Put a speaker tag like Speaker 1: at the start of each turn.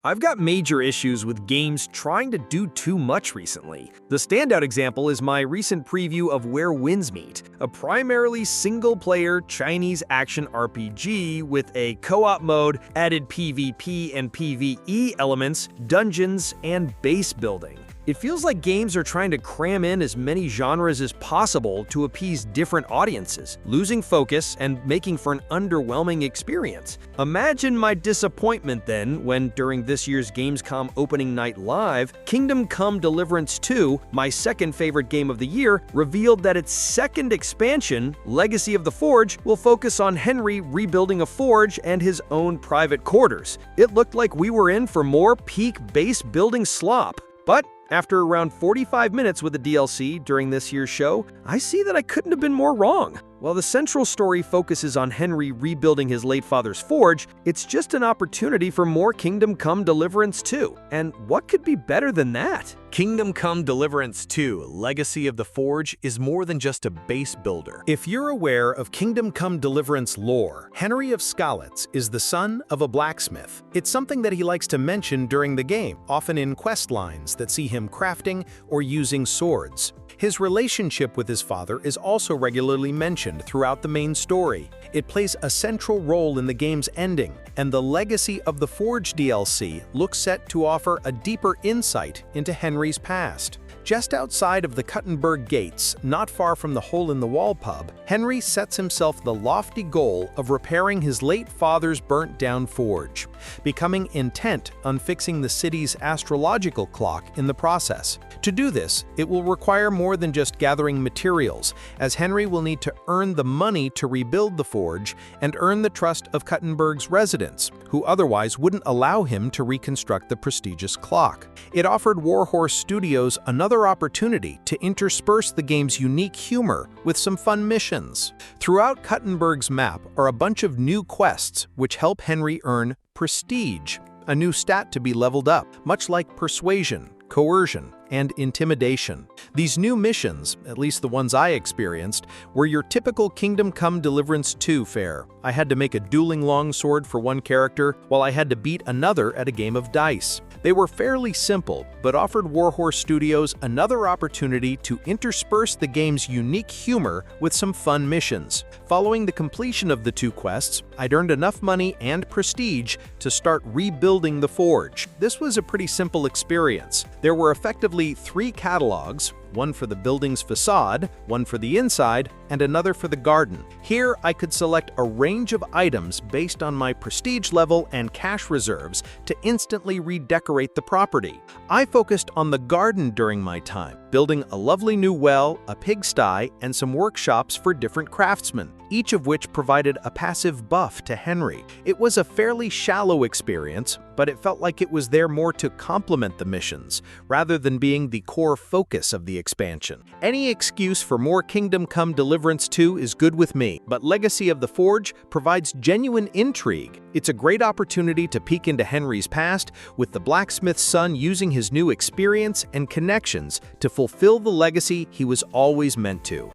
Speaker 1: I've got major issues with games trying to do too much recently. The standout example is my recent preview of Where Winds Meet, a primarily single-player Chinese action RPG with a co-op mode, added PvP and PvE elements, dungeons, and base building. It feels like games are trying to cram in as many genres as possible to appease different audiences, losing focus and making for an underwhelming experience. Imagine my disappointment then when, during this year's Gamescom opening night live, Kingdom Come Deliverance 2, my second favorite game of the year, revealed that its second expansion, Legacy of the Forge, will focus on Henry rebuilding a forge and his own private quarters. It looked like we were in for more peak base building slop. But after around 45 minutes with the DLC during this year's show, I see that I couldn't have been more wrong. While the central story focuses on Henry rebuilding his late father's forge, it's just an opportunity for more Kingdom Come Deliverance 2. And what could be better than that?
Speaker 2: Kingdom Come Deliverance 2 Legacy of the Forge is more than just a base builder.
Speaker 3: If you're aware of Kingdom Come Deliverance lore, Henry of Skalitz is the son of a blacksmith. It's something that he likes to mention during the game, often in quest lines that see him crafting or using swords. His relationship with his father is also regularly mentioned throughout the main story. It plays a central role in the game's ending, and the Legacy of the Forge DLC looks set to offer a deeper insight into Henry's past. Just outside of the Kuttenberg Gates, not far from the Hole-in-the-Wall pub, Henry sets himself the lofty goal of repairing his late father's burnt-down forge, becoming intent on fixing the city's astrological clock in the process. To do this, it will require more than just gathering materials, as Henry will need to earn the money to rebuild the forge and earn the trust of Kuttenberg's residents, who otherwise wouldn't allow him to reconstruct the prestigious clock. It offered Warhorse Studios another opportunity to intersperse the game's unique humor with some fun missions. Throughout Kuttenberg's map are a bunch of new quests which help Henry earn prestige, a new stat to be leveled up, much like persuasion, coercion, and intimidation. These new missions, at least the ones I experienced, were your typical Kingdom Come Deliverance 2 fare. I had to make a dueling longsword for one character, while I had to beat another at a game of dice. They were fairly simple, but offered Warhorse Studios another opportunity to intersperse the game's unique humor with some fun missions. Following the completion of the two quests, I'd earned enough money and prestige to start rebuilding the forge. This was a pretty simple experience. There were effectively 3 catalogs, one for the building's facade, one for the inside, and another for the garden. Here, I could select a range of items based on my prestige level and cash reserves to instantly redecorate the property. I focused on the garden during my time, building a lovely new well, a pigsty, and some workshops for different craftsmen, each of which provided a passive buff to Henry. It was a fairly shallow experience, but it felt like it was there more to complement the missions, rather than being the core focus of the expansion. Any excuse for more Kingdom Come Deliverance 2 is good with me, but Legacy of the Forge provides genuine intrigue. It's a great opportunity to peek into Henry's past, with the blacksmith's son using his new experience and connections to fulfill the legacy he was always meant to.